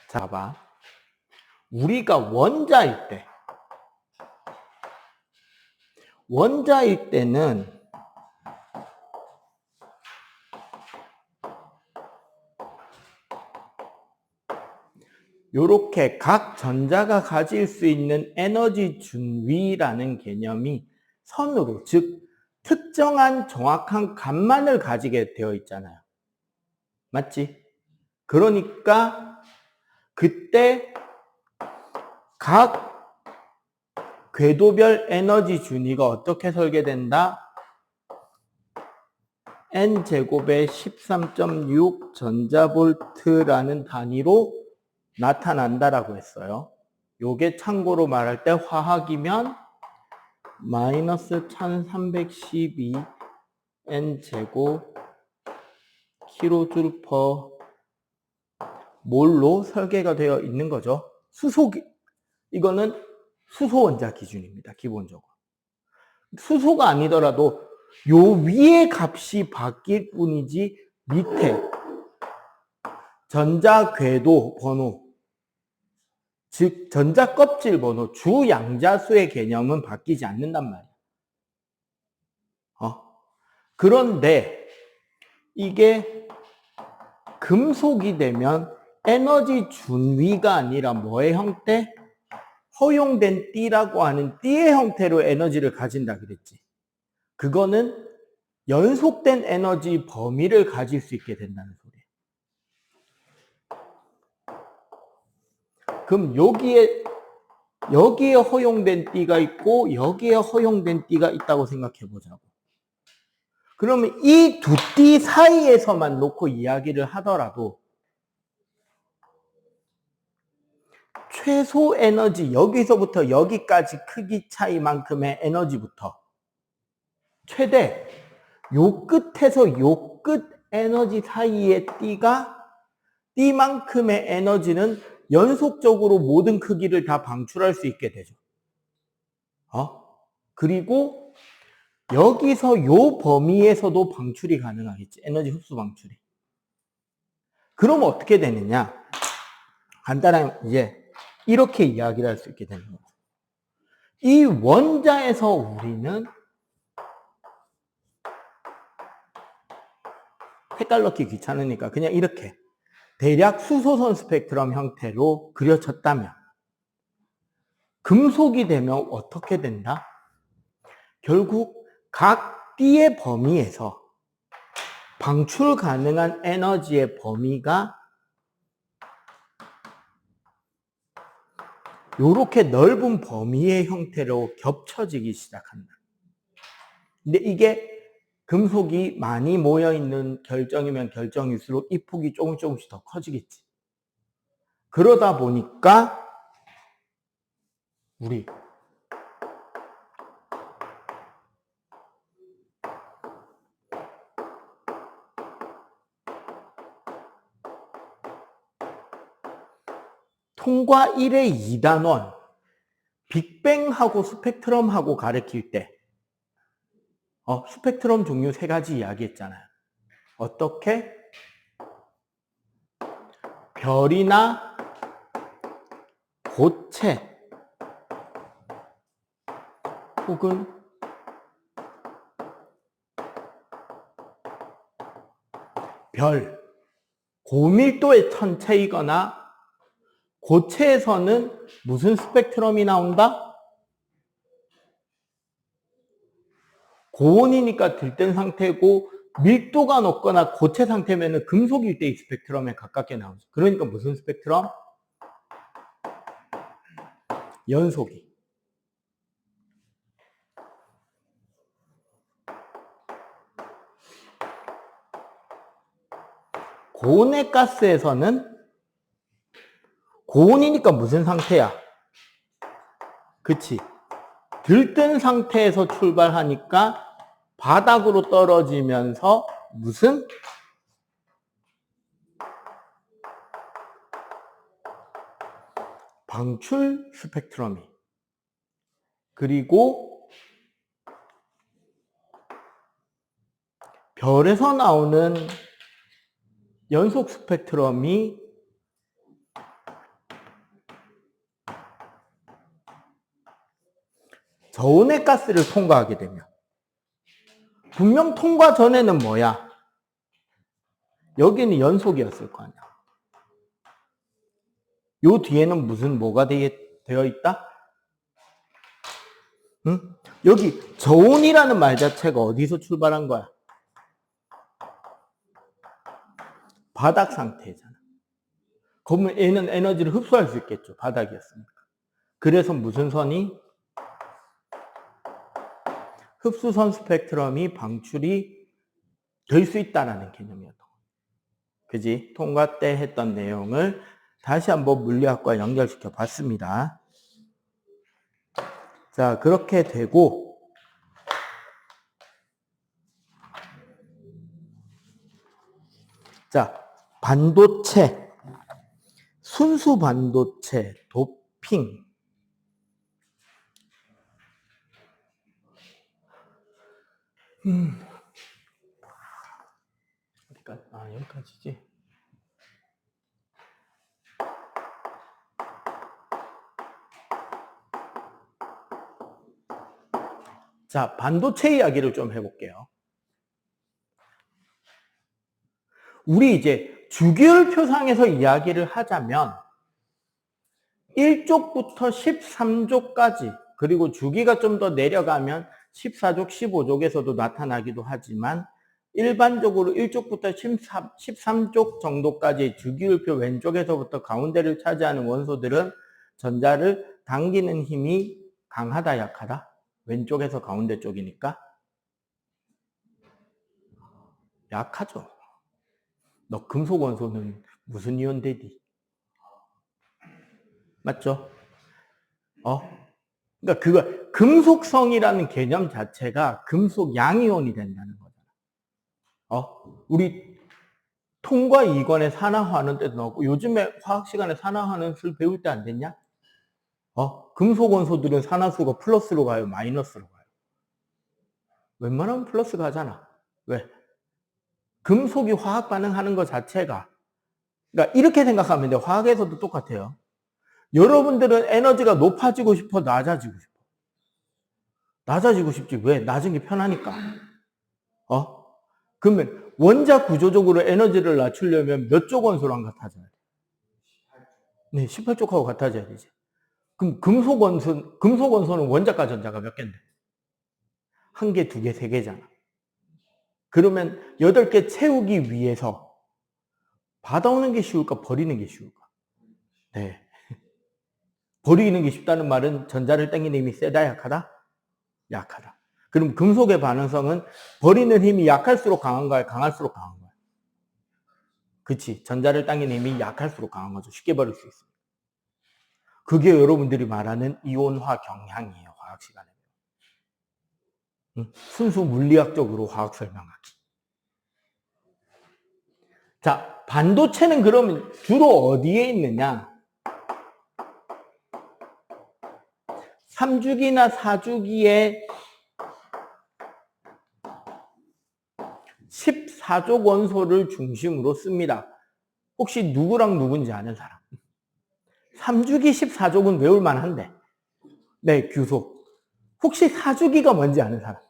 자, 봐봐. 우리가 원자일 때는 요렇게 각 전자가 가질 수 있는 에너지 준위라는 개념이 선으로, 즉 특정한 정확한 값만을 가지게 되어 있잖아요. 맞지? 그러니까 그때 각 궤도별 에너지 준위가 어떻게 설계된다? n제곱의 13.6 전자볼트라는 단위로 나타난다라고 했어요. 요게 참고로 말할 때 화학이면 마이너스 1312 n제곱 킬로줄 퍼 몰로 설계가 되어 있는 거죠. 이거는 수소 원자 기준입니다. 기본적으로. 수소가 아니더라도 요 위의 값이 바뀔 뿐이지 밑에 전자 궤도 번호, 즉 전자 껍질 번호, 주 양자수의 개념은 바뀌지 않는단 말이야. 그런데 이게 금속이 되면 에너지 준위가 아니라 뭐의 형태? 허용된 띠라고 하는 띠의 형태로 에너지를 가진다 그랬지. 그거는 연속된 에너지 범위를 가질 수 있게 된다는 소리예요. 그럼 여기에 허용된 띠가 있고 여기에 허용된 띠가 있다고 생각해 보자고. 그러면 이 두 띠 사이에서만 놓고 이야기를 하더라도 최소 에너지, 여기서부터 여기까지 크기 차이만큼의 에너지부터 최대 요 끝에서 요 끝 에너지 사이의 띠만큼의 에너지는 연속적으로 모든 크기를 다 방출할 수 있게 되죠. 그리고 여기서 요 범위에서도 방출이 가능하겠지. 에너지 흡수 방출이. 그럼 어떻게 되느냐? 간단하게 이제 이렇게 이야기를 할 수 있게 되는 거예요. 이 원자에서 우리는 색깔 넣기 귀찮으니까 그냥 이렇게 대략 수소선 스펙트럼 형태로 그려졌다면 금속이 되면 어떻게 된다? 결국 각 띠의 범위에서 방출 가능한 에너지의 범위가 이렇게 넓은 범위의 형태로 겹쳐지기 시작한다. 근데 이게 금속이 많이 모여있는 결정이면 결정일수록 이 폭이 조금씩 더 커지겠지. 그러다 보니까 우리 통과 1의 2단원 빅뱅하고 스펙트럼하고 가르칠 때 스펙트럼 종류 3가지 이야기했잖아요. 어떻게? 별이나 고체 혹은 별, 고밀도의 천체이거나 고체에서는 무슨 스펙트럼이 나온다? 고온이니까 들뜬 상태고 밀도가 높거나 고체 상태면 금속일 때의 스펙트럼에 가깝게 나오죠. 그러니까 무슨 스펙트럼? 연속이. 고온의 가스에서는 고온이니까 무슨 상태야? 그치? 들뜬 상태에서 출발하니까 바닥으로 떨어지면서 무슨? 방출 스펙트럼이. 그리고 별에서 나오는 연속 스펙트럼이 저온의 가스를 통과하게 되면 분명 통과 전에는 뭐야? 여기는 연속이었을 거 아니야. 요 뒤에는 무슨 뭐가 되어 있다? 응? 여기 저온이라는 말 자체가 어디서 출발한 거야? 바닥 상태잖아. 그러면 얘는 에너지를 흡수할 수 있겠죠. 바닥이었으니까. 그래서 무슨 선이? 흡수선 스펙트럼이 방출이 될 수 있다는 개념이었던 거야. 그지? 통과 때 했던 내용을 다시 한번 물리학과 연결시켜 봤습니다. 자, 그렇게 되고, 자, 반도체, 순수 반도체, 도핑. 어디까지? 아, 여기까지지. 자, 반도체 이야기를 좀 해볼게요. 우리 이제 주기율표상에서 이야기를 하자면 1족부터 13족까지, 그리고 주기가 좀 더 내려가면 14족, 15족에서도 나타나기도 하지만 일반적으로 1족부터 13족 정도까지 주기율표 왼쪽에서부터 가운데를 차지하는 원소들은 전자를 당기는 힘이 강하다, 약하다? 왼쪽에서 가운데 쪽이니까 약하죠. 너 금속 원소는 무슨 이온 되디? 맞죠? 그러니까 그거 금속성이라는 개념 자체가 금속 양이온이 된다는 거잖아. 우리 통과 2권에 산화하는 때도 나오고 요즘에 화학 시간에 산화하는 술 배울 때 안 됐냐? 금속 원소들은 산화수가 플러스로 가요, 마이너스로 가요? 웬만하면 플러스 가잖아. 왜? 금속이 화학 반응하는 것 자체가, 그러니까 이렇게 생각하면 돼. 화학에서도 똑같아요. 여러분들은 에너지가 높아지고 싶어, 낮아지고 싶어? 낮아지고 싶지. 왜? 낮은 게 편하니까. 그러면 원자 구조적으로 에너지를 낮추려면 몇 쪽 원소랑 같아져야 돼? 네, 18쪽하고 같아져야 되지. 그럼 금속 원소는 원자과 전자가 몇 개인데? 한 개, 두 개, 세 개잖아. 그러면 8개 채우기 위해서 받아오는 게 쉬울까? 버리는 게 쉬울까? 네. 버리는 게 쉽다는 말은 전자를 당기는 힘이 세다, 약하다? 약하다. 그럼 금속의 반응성은 버리는 힘이 약할수록 강한 거야, 강할수록 강한 거야? 그치. 전자를 당기는 힘이 약할수록 강한 거죠. 쉽게 버릴 수 있어. 그게 여러분들이 말하는 이온화 경향이에요. 화학 시간에. 순수 물리학적으로 화학 설명하기. 자, 반도체는 그러면 주로 어디에 있느냐? 3주기나 4주기에 14족 원소를 중심으로 씁니다. 혹시 누구랑 누군지 아는 사람? 3주기 14족은 외울 만한데. 네, 규소. 혹시 4주기가 뭔지 아는 사람?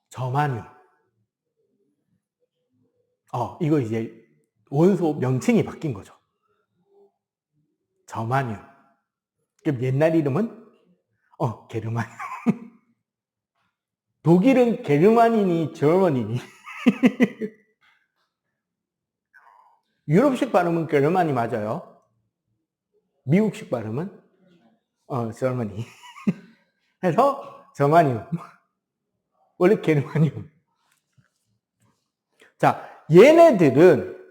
저마늄. 이거 이제 원소 명칭이 바뀐 거죠. 저마늄. 그럼 옛날 이름은? 게르마늄. 독일은 게르마닌이, 저머니니. 유럽식 발음은 게르마니 맞아요. 미국식 발음은? 저머니. 해서 저마늄. 원래 게르마늄. 자, 얘네들은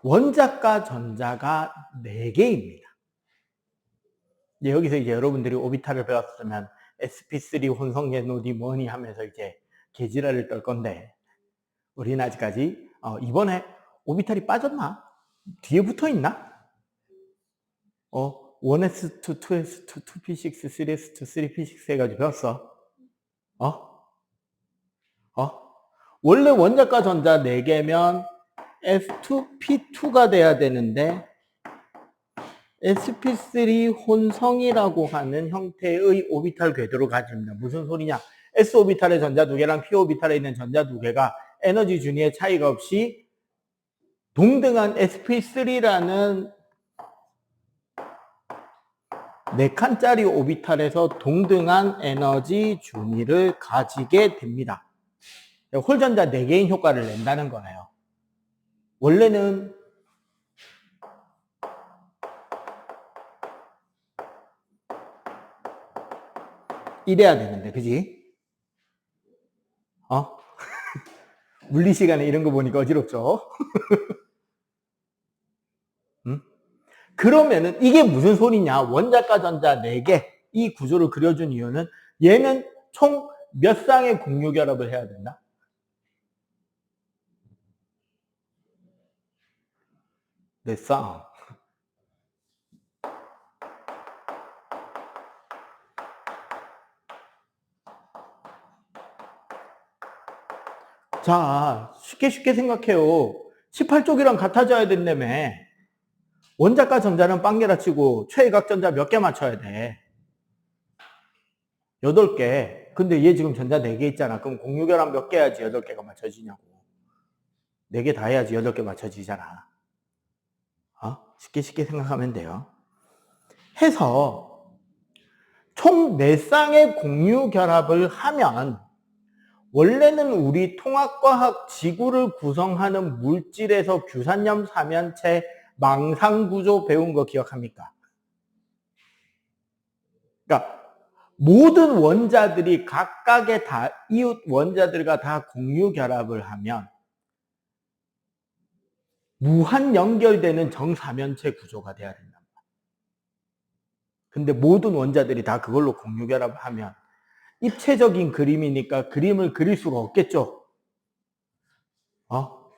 원자과 전자가 4개입니다. 여기서 이제 여러분들이 오비탈을 배웠으면 sp3 혼성계노디 뭐니 하면서 이제 개지랄을 떨 건데, 우리는 아직까지, 이번에 오비탈이 빠졌나? 뒤에 붙어 있나? 1s2, 2s2, 2p6, 3s2, 3p6 해가지고 배웠어. 원래 원자과 전자 4개면 S2P2가 돼야 되는데 sp3 혼성이라고 하는 형태의 오비탈 궤도를 가집니다. 무슨 소리냐? s 오비탈의 전자 2개랑 p 오비탈에 있는 전자 2개가 에너지 준위의 차이가 없이 동등한 sp3라는 4칸짜리 오비탈에서 동등한 에너지 준위를 가지게 됩니다. 홀전자 4개인 효과를 낸다는 거예요. 원래는 이래야 되는데, 그지? 물리 시간에 이런 거 보니까 어지럽죠? 응? 그러면은 이게 무슨 소리냐? 원자과 전자 4개 이 구조를 그려준 이유는 얘는 총 몇 쌍의 공유 결합을 해야 된다? 몇 쌍? 자, 쉽게 생각해요. 18쪽이랑 같아져야 된다며. 원자과 전자는 빵개라 치고 최외각 전자 몇 개 맞춰야 돼? 8개. 근데 얘 지금 전자 4개 있잖아. 그럼 공유 결합 몇 개 해야지 8개가 맞춰지냐고. 4개 다 해야지 8개 맞춰지잖아. 쉽게 생각하면 돼요. 해서 총 4쌍의 공유 결합을 하면 원래는 우리 통합과학 지구를 구성하는 물질에서 규산염 사면체 망상구조 배운 거 기억합니까? 그러니까 모든 원자들이 각각의 이웃 원자들과 다 공유 결합을 하면 무한 연결되는 정사면체 구조가 돼야 된다. 근데 모든 원자들이 다 그걸로 공유 결합을 하면 입체적인 그림이니까 그림을 그릴 수가 없겠죠.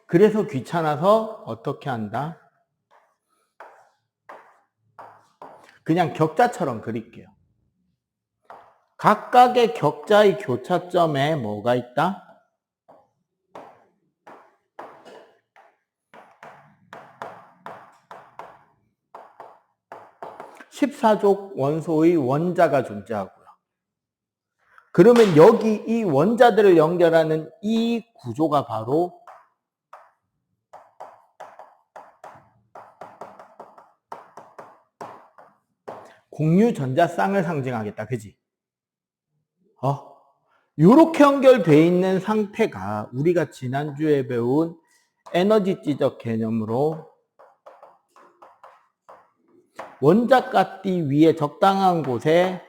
그래서 귀찮아서 어떻게 한다? 그냥 격자처럼 그릴게요. 각각의 격자의 교차점에 뭐가 있다? (14족) 원소의 원자가 존재하고요. 그러면 여기 이 원자들을 연결하는 이 구조가 바로 공유 전자쌍을 상징하겠다. 그지? 이렇게 연결되어 있는 상태가 우리가 지난주에 배운 에너지지적 개념으로 원자가띠 위에 적당한 곳에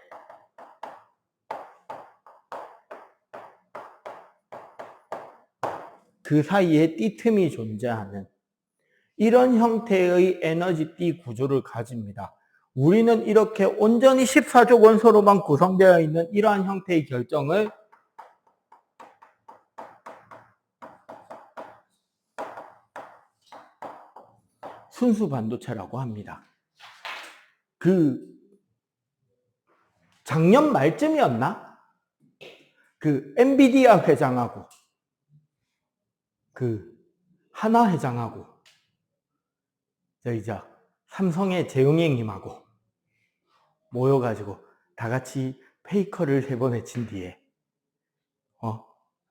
그 사이에 띠틈이 존재하는 이런 형태의 에너지띠 구조를 가집니다. 우리는 이렇게 온전히 14족 원소로만 구성되어 있는 이러한 형태의 결정을 순수 반도체라고 합니다. 작년 말쯤이었나? 엔비디아 회장하고 하나 회장하고 삼성의 재용행님하고 모여가지고 다 같이 페이커를 3번에 친 뒤에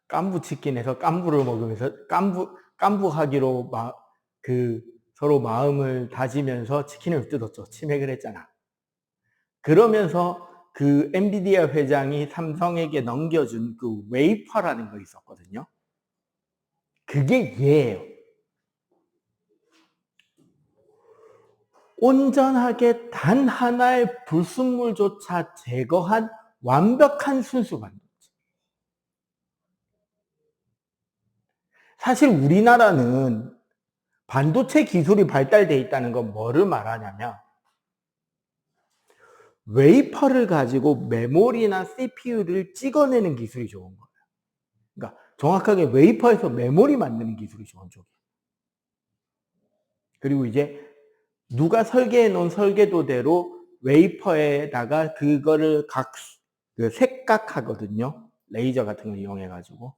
깐부 치킨에서 깐부를 먹으면서 깐부하기로 서로 마음을 다지면서 치킨을 뜯었죠. 치맥을 했잖아. 그러면서 엔비디아 회장이 삼성에게 넘겨준 웨이퍼라는 거 있었거든요. 그게 얘예요. 온전하게 단 하나의 불순물조차 제거한 완벽한 순수 반도체. 사실 우리나라는 반도체 기술이 발달되어 있다는 건 뭐를 말하냐면 웨이퍼를 가지고 메모리나 CPU를 찍어내는 기술이 좋은 거예요. 그러니까 정확하게 웨이퍼에서 메모리 만드는 기술이 좋은 쪽이에요. 그리고 이제 누가 설계해 놓은 설계도대로 웨이퍼에다가 그거를 그 색각하거든요. 레이저 같은 걸 이용해 가지고.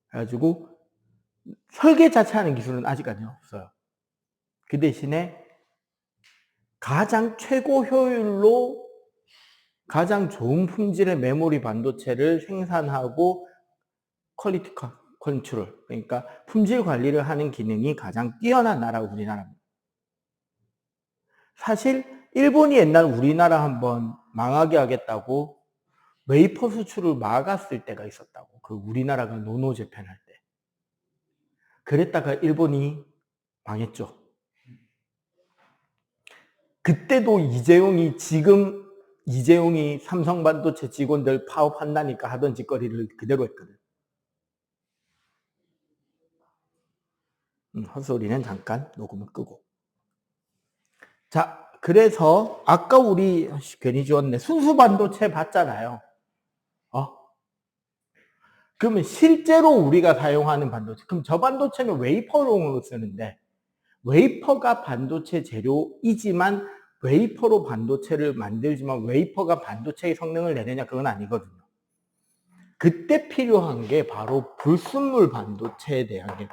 그래가지고 설계 자체하는 기술은 아직까지는 없어요. 그 대신에 가장 최고 효율로 가장 좋은 품질의 메모리 반도체를 생산하고 퀄리티 컨트롤, 그러니까 품질 관리를 하는 기능이 가장 뛰어난 나라가 우리나라입니다. 사실 일본이 옛날 우리나라 한번 망하게 하겠다고 웨이퍼 수출을 막았을 때가 있었다고. 그 우리나라가 노노재팬 할 때. 그랬다가 일본이 망했죠. 그때도 이재용이 삼성반도체 직원들 파업한다니까 하던 짓거리를 그대로 했거든. 헛소리는 잠깐 녹음을 끄고. 자, 그래서 아까 우리 괜히 지웠네. 순수 반도체 봤잖아요. 그러면 실제로 우리가 사용하는 반도체, 그럼 저 반도체는 웨이퍼용으로 쓰는데 웨이퍼가 반도체 재료이지만 웨이퍼로 반도체를 만들지만 웨이퍼가 반도체의 성능을 내느냐, 그건 아니거든요. 그때 필요한 게 바로 불순물 반도체에 대한 게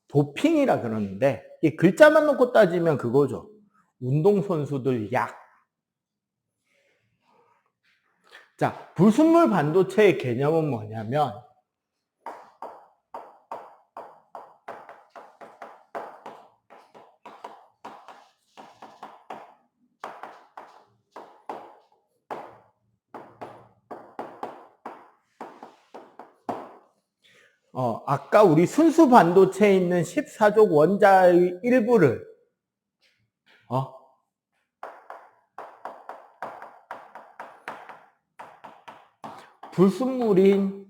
도핑이라 그러는데 이 글자만 놓고 따지면 그거죠. 운동선수들 약. 자, 불순물 반도체의 개념은 뭐냐면 아까 우리 순수 반도체에 있는 14족 원자의 일부를 불순물인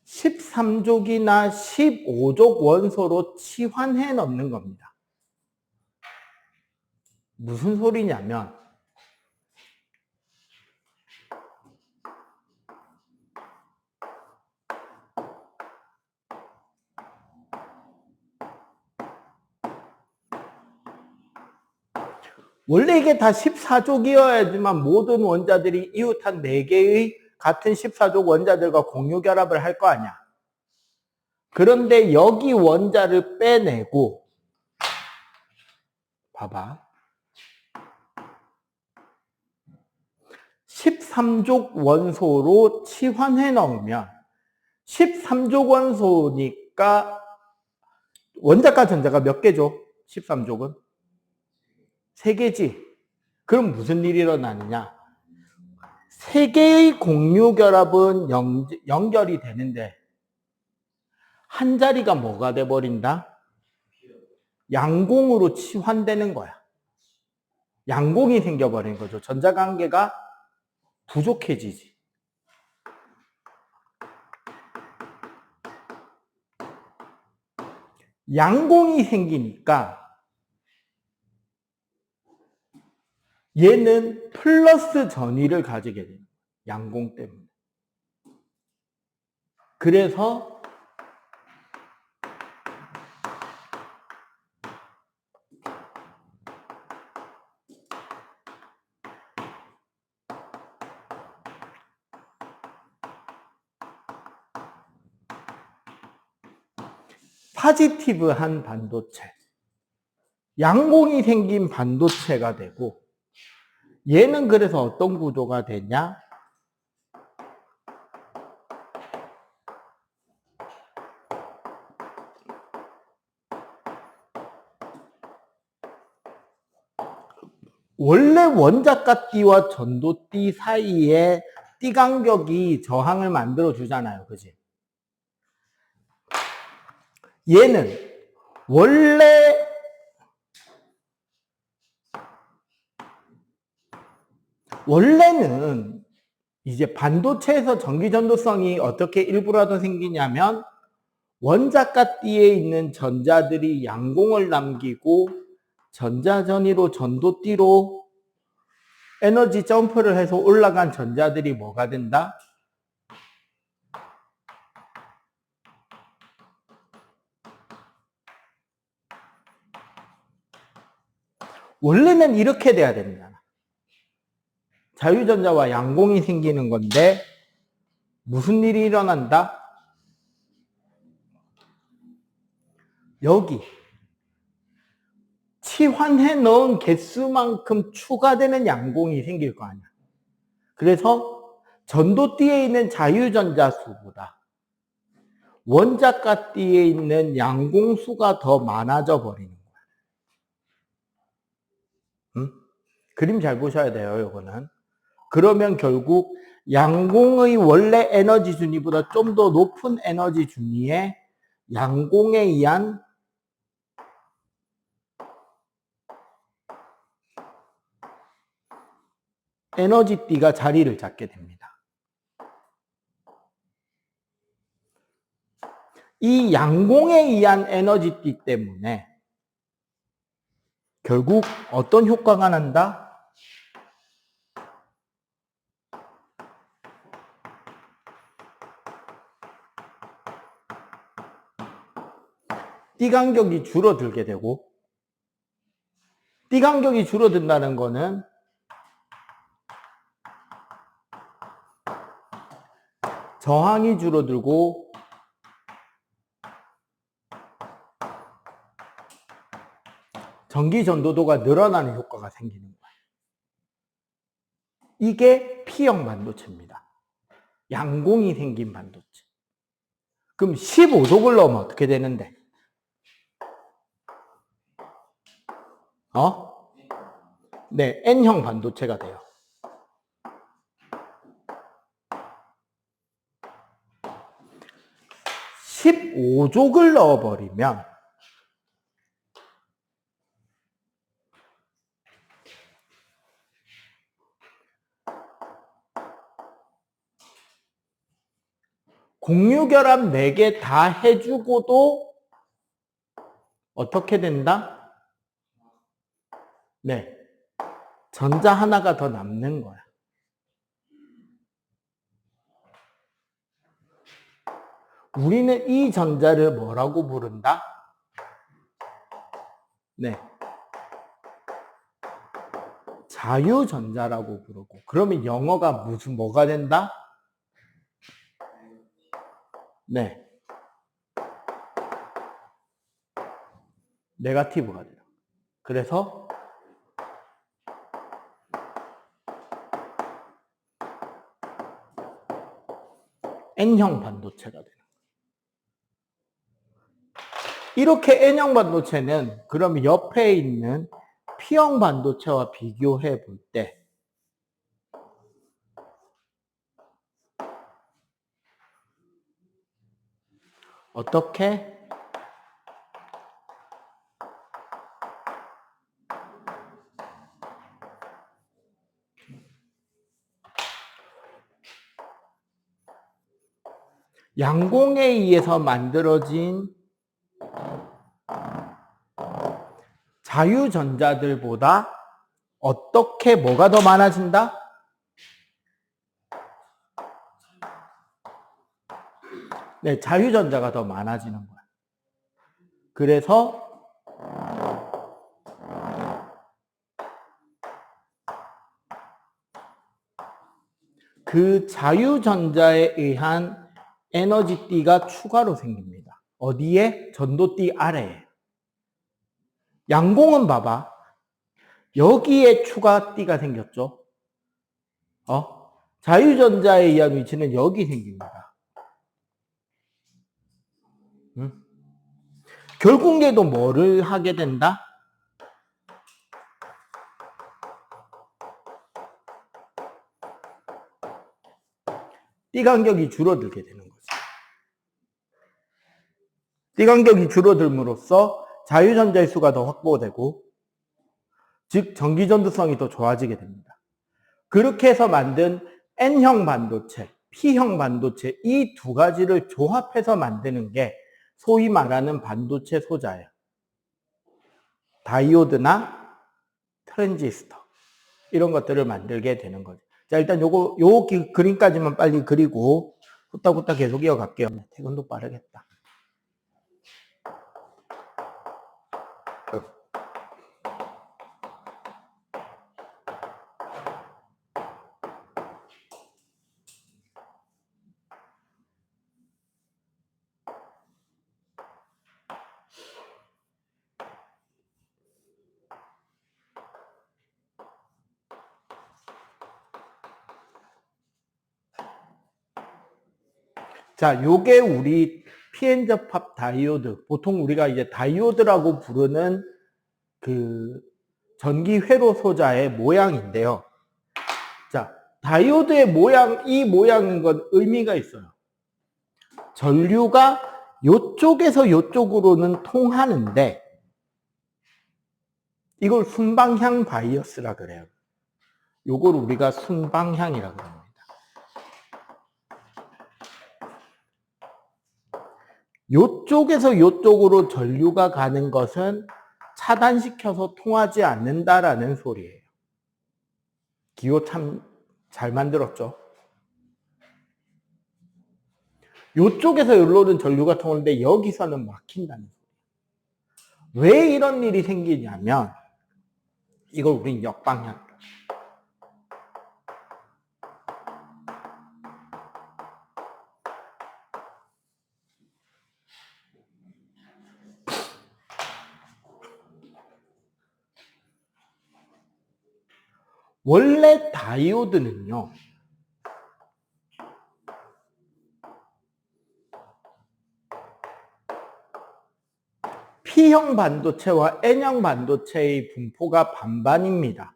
13족이나 15족 원소로 치환해 넣는 겁니다. 무슨 소리냐면 원래 이게 다 14족이어야지만 모든 원자들이 이웃한 4개의 같은 14족 원자들과 공유 결합을 할 거 아니야. 그런데 여기 원자를 빼내고 봐봐. 13족 원소로 치환해 넣으면 13족 원소니까 원자과 전자가 몇 개죠? 13족은? 3개지. 그럼 무슨 일이 일어나느냐? 3개의 공유 결합은 연결이 되는데 한 자리가 뭐가 돼버린다? 양공으로 치환되는 거야. 양공이 생겨버린 거죠. 전자관계가 부족해지지. 양공이 생기니까 얘는 플러스 전위를 가지게 돼요. 양공 때문에. 그래서 파지티브한 반도체, 양공이 생긴 반도체가 되고 얘는 그래서 어떤 구조가 되냐? 원래 원자가 띠와 전도띠 사이에 띠 간격이 저항을 만들어 주잖아요. 그지? 얘는 원래는 이제 반도체에서 전기 전도성이 어떻게 일부라도 생기냐면 원자가 띠에 있는 전자들이 양공을 남기고 전자전이로 전도띠로 에너지 점프를 해서 올라간 전자들이 뭐가 된다? 원래는 이렇게 돼야 됩니다. 자유전자와 양공이 생기는 건데 무슨 일이 일어난다? 여기 치환해 넣은 개수만큼 추가되는 양공이 생길 거 아니야. 그래서 전도띠에 있는 자유전자 수보다 원자가 띠에 있는 양공수가 더 많아져 버리는 거야. 그림 잘 보셔야 돼요, 이거는. 그러면 결국 양공의 원래 에너지 준위보다 좀 더 높은 에너지 준위에 양공에 의한 에너지띠가 자리를 잡게 됩니다. 이 양공에 의한 에너지띠 때문에 결국 어떤 효과가 난다? 띠 간격이 줄어들게 되고, 띠 간격이 줄어든다는 거는 저항이 줄어들고 전기 전도도가 늘어나는 효과가 생기는 거예요. 이게 P형 반도체입니다. 양공이 생긴 반도체. 그럼 15족을 넣으면 어떻게 되는데? 네, N형 반도체가 돼요. 15족을 넣어버리면 공유결합 4개 다 해주고도 어떻게 된다? 네, 전자 하나가 더 남는 거야. 우리는 이 전자를 뭐라고 부른다? 네, 자유전자라고 부르고. 그러면 영어가 뭐가 된다? 네, 네거티브가 돼요. 그래서 N형 반도체가 되는 거예요. 이렇게 N형 반도체는 그럼 옆에 있는 P형 반도체와 비교해 볼 때 어떻게 양공에 의해서 만들어진 자유전자들보다 어떻게 뭐가 더 많아진다? 네, 자유전자가 더 많아지는 거야. 그래서 그 자유전자에 의한 에너지띠가 추가로 생깁니다. 어디에? 전도띠 아래에. 양공은 봐봐. 여기에 추가 띠가 생겼죠. 자유전자에 의한 위치는 여기 생깁니다. 결국 얘도 뭐를 하게 된다? 띠 간격이 줄어들게 되는 거지. 띠 간격이 줄어들므로써 자유전자의 수가 더 확보되고, 즉 전기전도성이 더 좋아지게 됩니다. 그렇게 해서 만든 N형 반도체, P형 반도체 이 두 가지를 조합해서 만드는 게 소위 말하는 반도체 소자예요. 다이오드나 트랜지스터 이런 것들을 만들게 되는 거죠. 자, 일단 요 그림까지만 빨리 그리고 후딱후딱 계속 이어갈게요. 퇴근도 빠르겠다. 자, 요게 우리 p-n 접합 다이오드, 보통 우리가 이제 다이오드라고 부르는 그 전기 회로 소자의 모양인데요. 자, 다이오드의 모양, 이 모양인 건 의미가 있어요. 전류가 요쪽에서 요쪽으로는 통하는데 이걸 순방향 바이어스라 그래요. 요걸 우리가 순방향이라 그럽니다. 요쪽에서 요쪽으로 전류가 가는 것은 차단시켜서 통하지 않는다라는 소리예요. 기호 참 잘 만들었죠? 요쪽에서 여기로는 전류가 통하는데 여기서는 막힌다는 소리예요. 왜 이런 일이 생기냐면 이걸 우린 역방향. 원래 다이오드는요. P형 반도체와 N형 반도체의 분포가 반반입니다.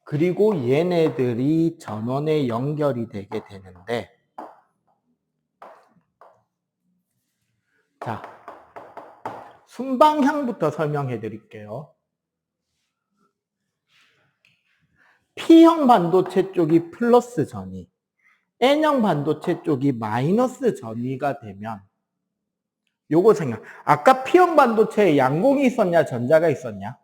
그리고 얘네들이 전원에 연결이 되게 되는데 자, 순방향부터 설명해 드릴게요. P형 반도체 쪽이 플러스 전위, N형 반도체 쪽이 마이너스 전위가 되면 요거 생각. 아까 P형 반도체에 양공이 있었냐, 전자가 있었냐?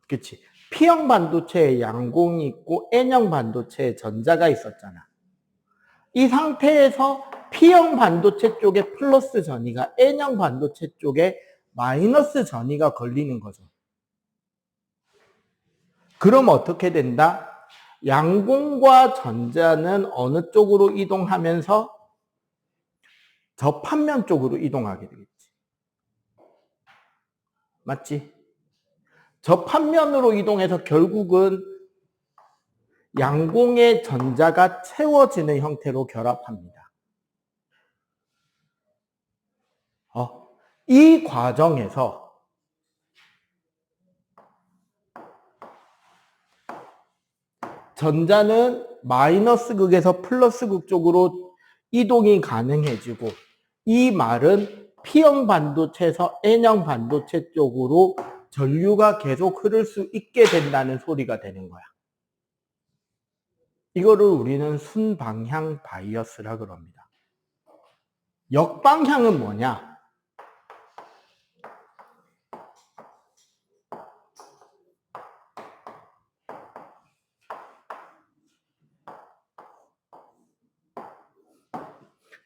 그치? P형 반도체에 양공이 있고 N형 반도체에 전자가 있었잖아. 이 상태에서 P형 반도체 쪽에 플러스 전위가 N형 반도체 쪽에 마이너스 전위가 걸리는 거죠. 그럼 어떻게 된다? 양공과 전자는 어느 쪽으로 이동하면서 접합면 쪽으로 이동하게 되겠지. 맞지? 접합면으로 이동해서 결국은 양공의 전자가 채워지는 형태로 결합합니다. 이 과정에서 전자는 마이너스 극에서 플러스 극 쪽으로 이동이 가능해지고 이 말은 P형 반도체에서 N형 반도체 쪽으로 전류가 계속 흐를 수 있게 된다는 소리가 되는 거야. 이거를 우리는 순방향 바이어스라 그럽니다. 역방향은 뭐냐?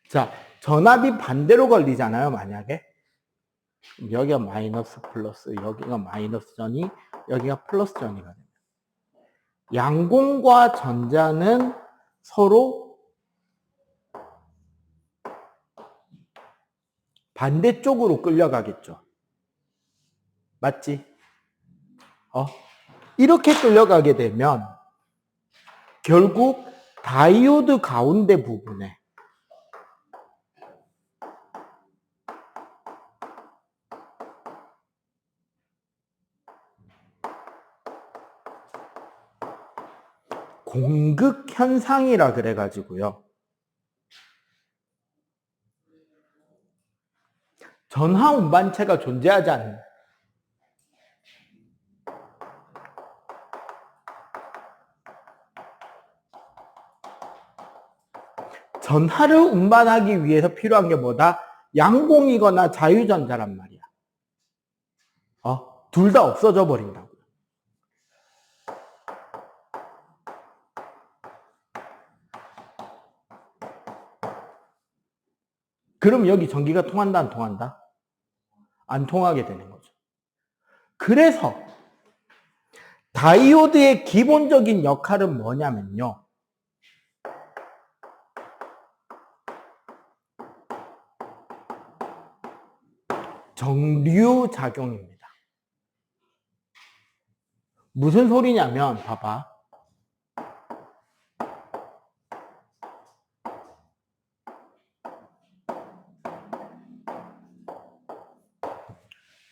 자, 전압이 반대로 걸리잖아요, 만약에. 여기가 마이너스 플러스, 여기가 마이너스 전이, 여기가 플러스 전이가 됩니다. 양공과 전자는 서로 반대쪽으로 끌려가겠죠. 맞지? 이렇게 끌려가게 되면 결국 다이오드 가운데 부분에 공극 현상이라 그래가지고요. 전하 운반체가 존재하지 않는 전하를 운반하기 위해서 필요한 게 뭐다? 양봉이거나 자유전자란 말이야. 둘 다 없어져 버린다고. 그럼 여기 전기가 통한다, 안 통한다? 안 통하게 되는 거죠. 그래서 다이오드의 기본적인 역할은 뭐냐면요. 정류작용입니다. 무슨 소리냐면 봐봐.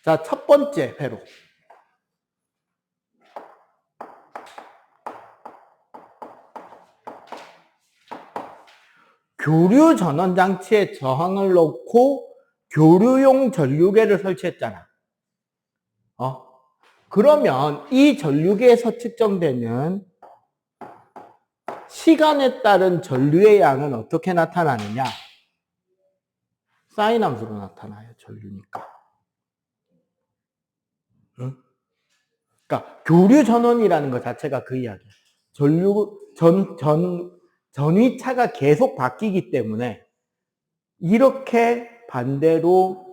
자, 첫 번째 회로. 교류 전원 장치에 저항을 놓고 교류용 전류계를 설치했잖아. 그러면 이 전류계에서 측정되는 시간에 따른 전류의 양은 어떻게 나타나느냐? 사인 함수로 나타나요, 전류니까. 응? 그러니까 교류 전원이라는 것 자체가 그 이야기야. 전위차가 계속 바뀌기 때문에 이렇게 반대로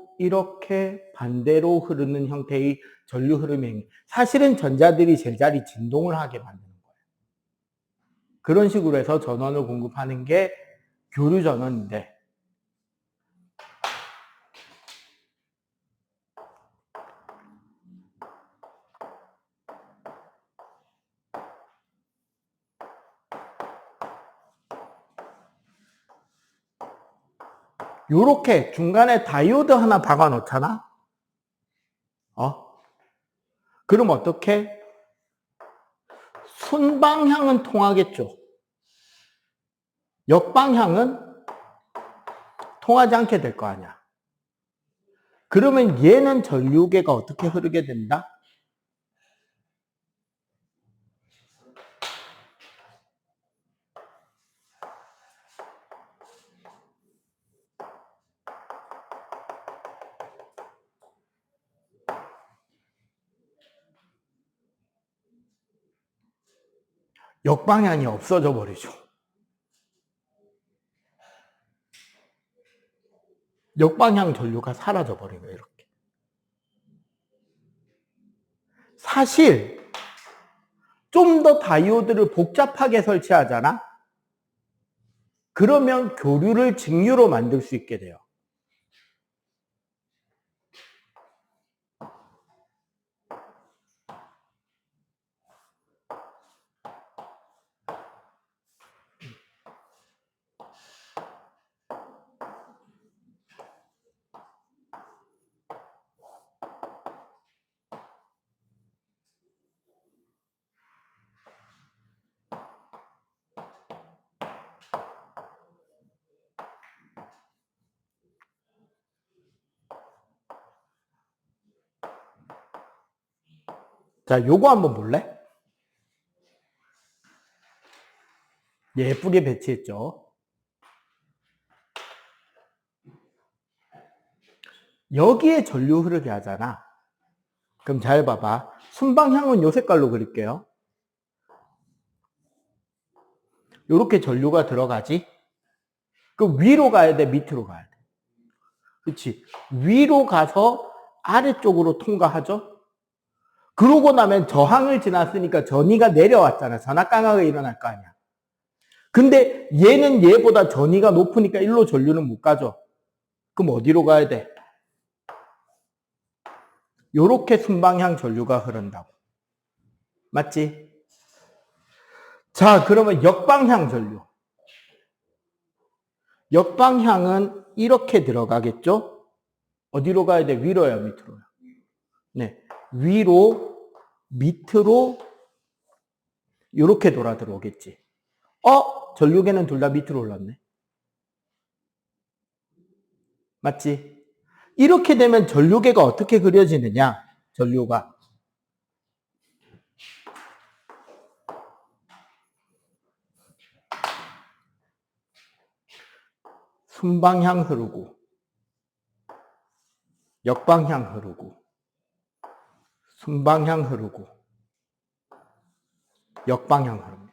흐르는 형태의 전류 흐름이 사실은 전자들이 제자리 진동을 하게 만드는 거예요. 그런 식으로 해서 전원을 공급하는 게 교류 전원인데, 요렇게 중간에 다이오드 하나 박아 놓잖아? 그럼 어떻게? 순방향은 통하겠죠. 역방향은 통하지 않게 될 거 아니야. 그러면 얘는 전류계가 어떻게 흐르게 된다? 역방향이 없어져 버리죠. 역방향 전류가 사라져 버려요, 이렇게. 사실 좀 더 다이오드를 복잡하게 설치하잖아? 그러면 교류를 직류로 만들 수 있게 돼요. 자, 요거 한번 볼래? 예쁘게 배치했죠. 여기에 전류 흐르게 하잖아. 그럼 잘 봐봐. 순방향은 요 색깔로 그릴게요. 요렇게 전류가 들어가지? 그럼 위로 가야 돼, 밑으로 가야 돼? 그렇지. 위로 가서 아래쪽으로 통과하죠? 그러고 나면 저항을 지났으니까 전위가 내려왔잖아. 전압강하가 일어날 거 아니야. 근데 얘는 얘보다 전위가 높으니까 일로 전류는 못 가죠. 그럼 어디로 가야 돼? 요렇게 순방향 전류가 흐른다고. 맞지? 자, 그러면 역방향 전류. 역방향은 이렇게 들어가겠죠? 어디로 가야 돼? 위로요, 밑으로요? 네. 위로, 밑으로, 이렇게 돌아 들어오겠지. 전류계는 둘 다 밑으로 올랐네. 맞지? 이렇게 되면 전류계가 어떻게 그려지느냐? 전류가. 순방향 흐르고, 역방향 흐르고, 순방향 흐르고, 역방향 흐릅니다.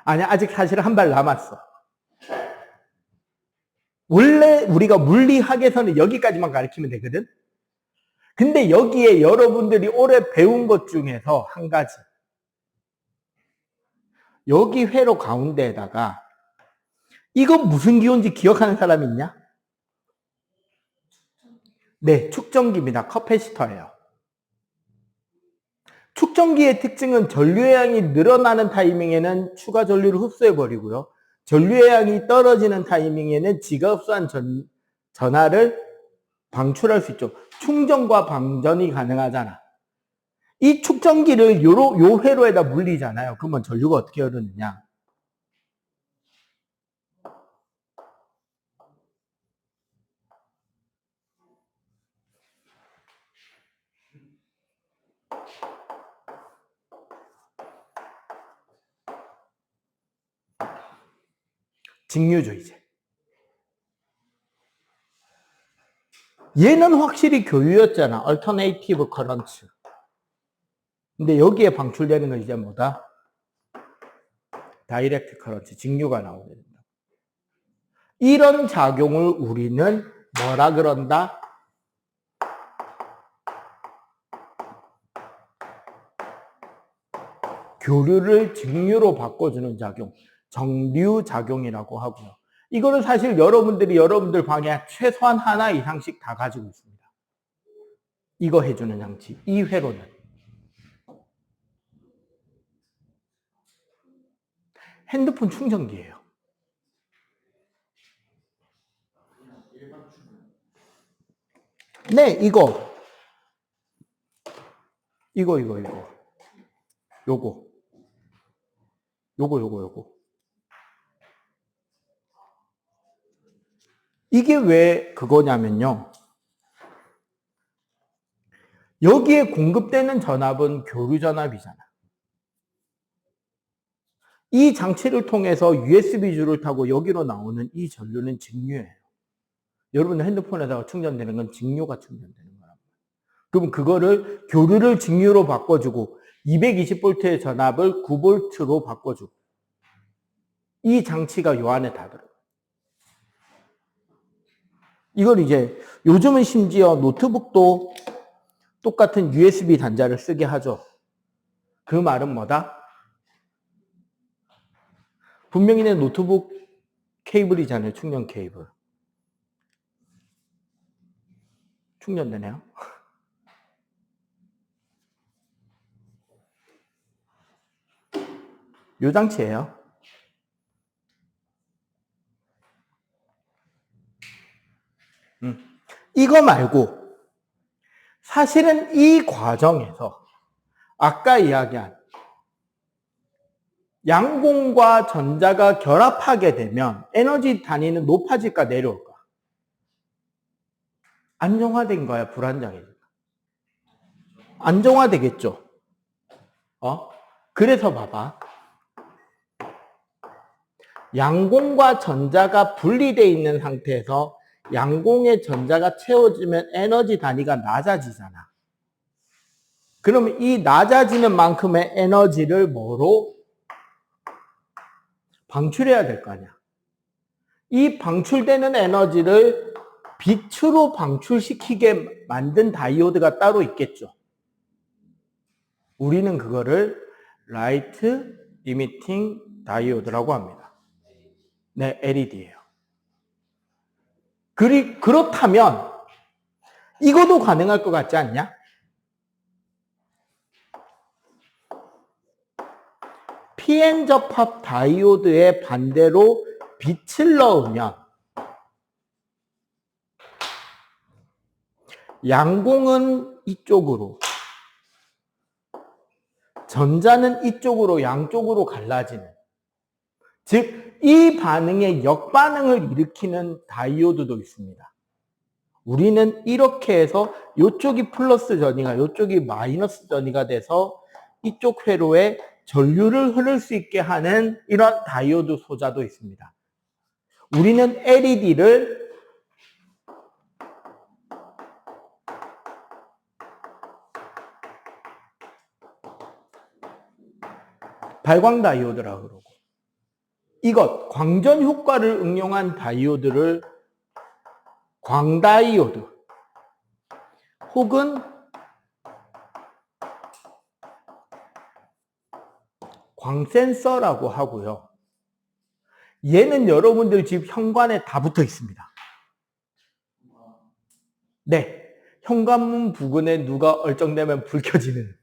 아니, 아직 사실 한 발 남았어. 원래 우리가 물리학에서는 여기까지만 가르치면 되거든? 근데 여기에 여러분들이 올해 배운 것 중에서 한 가지. 여기 회로 가운데에다가 이건 무슨 기호인지 기억하는 사람 있냐? 네, 축전기입니다. 커패시터예요. 축전기의 특징은 전류의 양이 늘어나는 타이밍에는 추가 전류를 흡수해버리고요. 전류의 양이 떨어지는 타이밍에는 지가 흡수한 전하를 방출할 수 있죠. 충전과 방전이 가능하잖아. 이 축전기를 요 회로에다 물리잖아요. 그러면 전류가 어떻게 흐르느냐? 직류죠, 이제. 얘는 확실히 교유였잖아. Alternative Current. 근데 여기에 방출되는 건 이제 뭐다? Direct Current, 직류가 나오게 된다. 이런 작용을 우리는 뭐라 그런다? 교류를 직류로 바꿔주는 작용, 정류작용이라고 하고요. 이거는 사실 여러분들 방에 최소한 하나 이상씩 다 가지고 있습니다. 이거 해주는 장치, 이 회로는. 핸드폰 충전기예요. 네, 이거. 요거. 이게 왜 그거냐면요. 여기에 공급되는 전압은 교류 전압이잖아. 이 장치를 통해서 USB줄을 타고 여기로 나오는 이 전류는 직류예요. 여러분 핸드폰에다가 충전되는 건 직류가 충전되는 거랍니다. 그럼 그거를 교류를 직류로 바꿔주고 220V의 전압을 9V로 바꿔주고 이 장치가 요 안에 다 들어요. 이걸 이제 요즘은 심지어 노트북도 똑같은 USB 단자를 쓰게 하죠. 그 말은 뭐다? 분명히 내 노트북 케이블이잖아요. 충전 케이블. 충전되네요. 요 장치예요. 이거 말고 사실은 이 과정에서 아까 이야기한 양공과 전자가 결합하게 되면 에너지 단위는 높아질까 내려올까? 안정화된 거야, 불안정해질까? 안정화되겠죠. 그래서 봐봐. 양공과 전자가 분리되어 있는 상태에서 양공의 전자가 채워지면 에너지 단위가 낮아지잖아. 그러면 이 낮아지는 만큼의 에너지를 뭐로? 방출해야 될 거 아니야. 이 방출되는 에너지를 빛으로 방출시키게 만든 다이오드가 따로 있겠죠. 우리는 그거를 Light Emitting Diode라고 합니다. 네, LED예요. 그렇다면 이것도 가능할 것 같지 않냐? PN 접합 다이오드의 반대로 빛을 넣으면 양공은 이쪽으로, 전자는 이쪽으로, 양쪽으로 갈라지는, 즉 이 반응의 역반응을 일으키는 다이오드도 있습니다. 우리는 이렇게 해서 이쪽이 플러스 전이가 이쪽이 마이너스 전이가 돼서 이쪽 회로에 전류를 흐를 수 있게 하는 이런 다이오드 소자도 있습니다. 우리는 LED를 발광 다이오드라고 그러고, 이것 광전 효과를 응용한 다이오드를 광다이오드 혹은 광센서라고 하고요. 얘는 여러분들 집 현관에 다 붙어 있습니다. 네, 현관문 부근에 누가 얼쩡되면 불 켜지는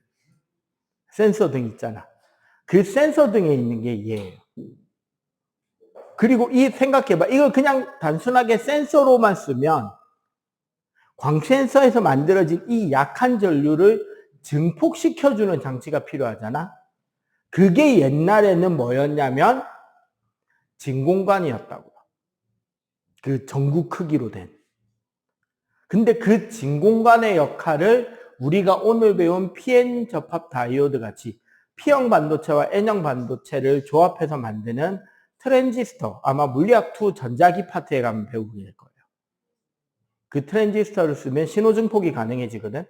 센서 등 있잖아. 그 센서 등에 있는 게 얘예요. 그리고 생각해봐. 이걸 그냥 단순하게 센서로만 쓰면 광센서에서 만들어진 이 약한 전류를 증폭시켜주는 장치가 필요하잖아. 그게 옛날에는 뭐였냐면 진공관이었다고요. 그 전구 크기로 된. 근데 그 진공관의 역할을 우리가 오늘 배운 PN 접합 다이오드 같이 P형 반도체와 N형 반도체를 조합해서 만드는 트랜지스터, 아마 물리학2 전자기 파트에 가면 배우게 될 거예요. 그 트랜지스터를 쓰면 신호 증폭이 가능해지거든.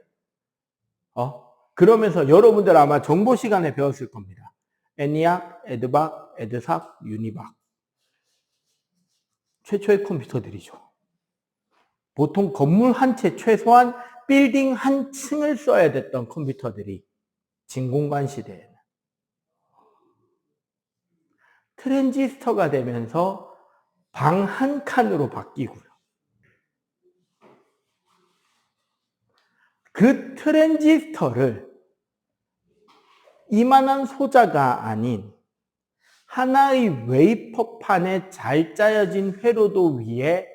그러면서 여러분들 아마 정보 시간에 배웠을 겁니다. 애니악, 에드박, 에드삭, 유니박. 최초의 컴퓨터들이죠. 보통 건물 한 채, 최소한 빌딩 한 층을 써야 됐던 컴퓨터들이 진공관 시대에는 트랜지스터가 되면서 방 한 칸으로 바뀌고요. 그 트랜지스터를 이만한 소자가 아닌 하나의 웨이퍼판에 잘 짜여진 회로도 위에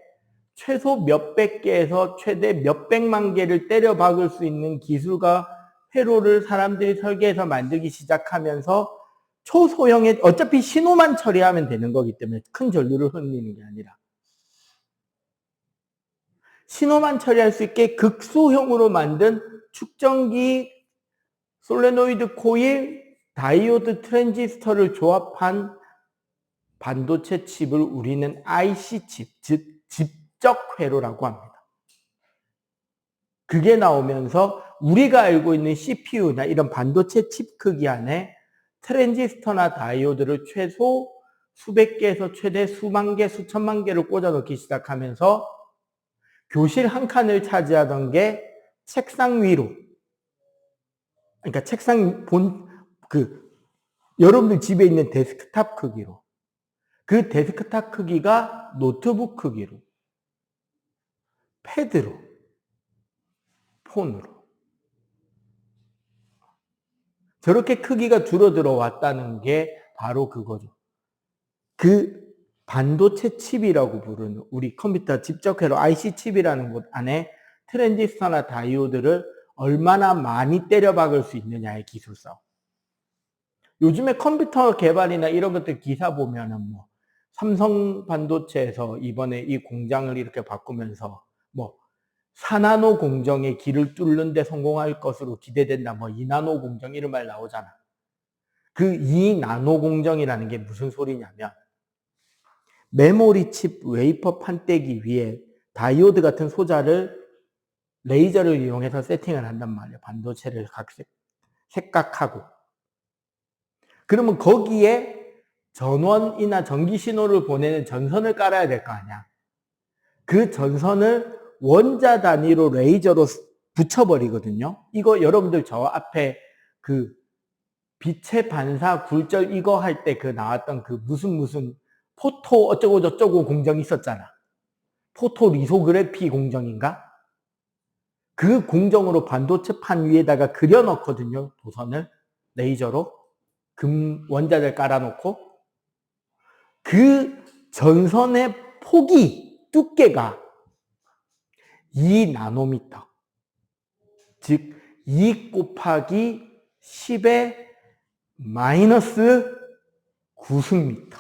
최소 몇백 개에서 최대 몇백만 개를 때려 박을 수 있는 기술과 회로를 사람들이 설계해서 만들기 시작하면서 초소형의, 어차피 신호만 처리하면 되는 거기 때문에 큰 전류를 흘리는 게 아니라 신호만 처리할 수 있게 극소형으로 만든 축전기, 솔레노이드 코일, 다이오드 트랜지스터를 조합한 반도체 칩을 우리는 IC 칩, 즉 집적 회로라고 합니다. 그게 나오면서 우리가 알고 있는 CPU나 이런 반도체 칩 크기 안에 트랜지스터나 다이오드를 최소 수백 개에서 최대 수만 개, 수천만 개를 꽂아 넣기 시작하면서 교실 한 칸을 차지하던 게 책상 위로, 그러니까 책상 여러분들 집에 있는 데스크탑 크기로, 그 데스크탑 크기가 노트북 크기로, 패드로, 폰으로. 저렇게 크기가 줄어들어 왔다는 게 바로 그거죠. 그 반도체 칩이라고 부르는 우리 컴퓨터 집적회로 IC 칩이라는 곳 안에 트랜지스터나 다이오드를 얼마나 많이 때려 박을 수 있느냐의 기술 싸움. 요즘에 컴퓨터 개발이나 이런 것들 기사 보면은 뭐 삼성 반도체에서 이번에 이 공장을 이렇게 바꾸면서 뭐 4나노 공정의 길을 뚫는 데 성공할 것으로 기대된다. 뭐 2나노 공정 이런 말 나오잖아. 그 2나노 공정이라는 게 무슨 소리냐면 메모리 칩 웨이퍼 판때기 위에 다이오드 같은 소자를 레이저를 이용해서 세팅을 한단 말이에요. 반도체를 색각하고. 그러면 거기에 전원이나 전기 신호를 보내는 전선을 깔아야 될 거 아니야. 그 전선을 원자 단위로 레이저로 붙여버리거든요. 이거 여러분들 저 앞에 그 빛의 반사 굴절 이거 할 때 그 나왔던 그 무슨 포토 어쩌고 저쩌고 공정이 있었잖아. 포토 리소그래피 공정인가? 그 공정으로 반도체 판 위에다가 그려 넣거든요. 도선을 레이저로 금 원자를 깔아놓고 그 전선의 폭이 두께가 2나노미터, 즉 2 곱하기 10의 마이너스 9승미터.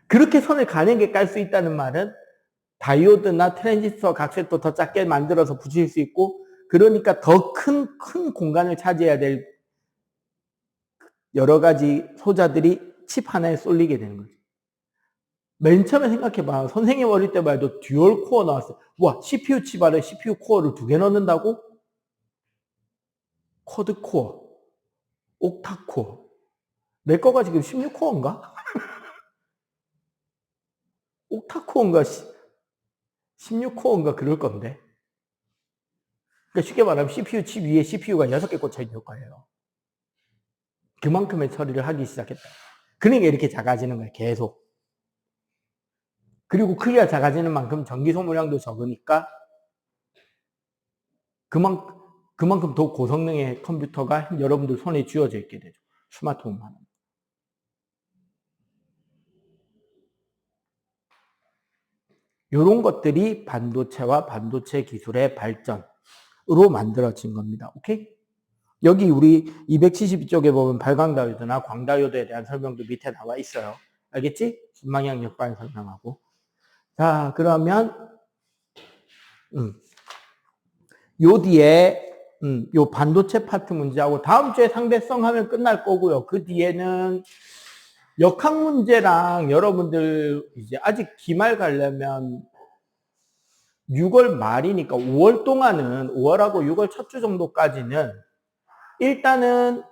그렇게 선을 가늘게 깔 수 있다는 말은 다이오드나 트랜지스터 각색도 더 작게 만들어서 붙일 수 있고, 그러니까 더 큰 공간을 차지해야 될 여러 가지 소자들이 칩 하나에 쏠리게 되는 거죠. 맨 처음에 생각해봐. 선생님 어릴 때만 해도 듀얼 코어 나왔어요. 와, CPU 칩 안에 CPU 코어를 2개 넣는다고? 쿼드 코어, 옥타 코어. 내 거가 지금 16코어인가? 옥타 코어인가? 16코어인가? 그럴 건데. 그러니까 쉽게 말하면 CPU 칩 위에 CPU가 6개 꽂혀 있는 거예요. 그만큼의 처리를 하기 시작했다. 그러니까 이렇게 작아지는 거예요. 계속. 그리고 크기가 작아지는 만큼 전기 소모량도 적으니까 그만큼 더 고성능의 컴퓨터가 여러분들 손에 쥐어져 있게 되죠. 스마트폰만. 이런 것들이 반도체와 반도체 기술의 발전으로 만들어진 겁니다. 오케이? 여기 우리 272쪽에 보면 발광다이오드나 광다이오드에 대한 설명도 밑에 나와 있어요. 알겠지? 순방향 역발 설명하고. 자, 그러면 요 뒤에 요 반도체 파트 문제하고 다음 주에 상대성 하면 끝날 거고요. 그 뒤에는 역학 문제랑 여러분들 이제 아직 기말 가려면 6월 말이니까 5월 동안은 5월하고 6월 첫 주 정도까지는 일단은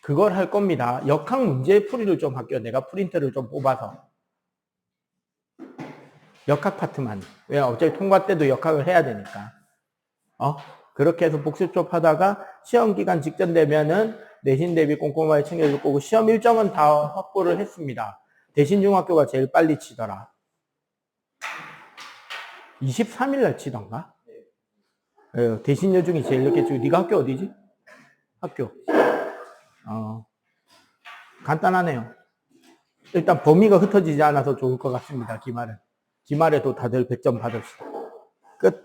그걸 할 겁니다. 역학 문제 풀이를 좀 할게요. 내가 프린트를 좀 뽑아서. 역학 파트만. 왜냐면 어차피 통과 때도 역학을 해야 되니까. 그렇게 해서 복습 좀 하다가 시험 기간 직전 되면은 내신 대비 꼼꼼하게 챙겨줄 거고 시험 일정은 다 확보를 했습니다. 대신중학교가 제일 빨리 치더라. 23일 날 치던가? 대신여중이 제일 늦게 치고 네가 학교 어디지? 학교. 간단하네요. 일단 범위가 흩어지지 않아서 좋을 것 같습니다. 기말은. 기말에도 다들 100점 받읍시다. 끝.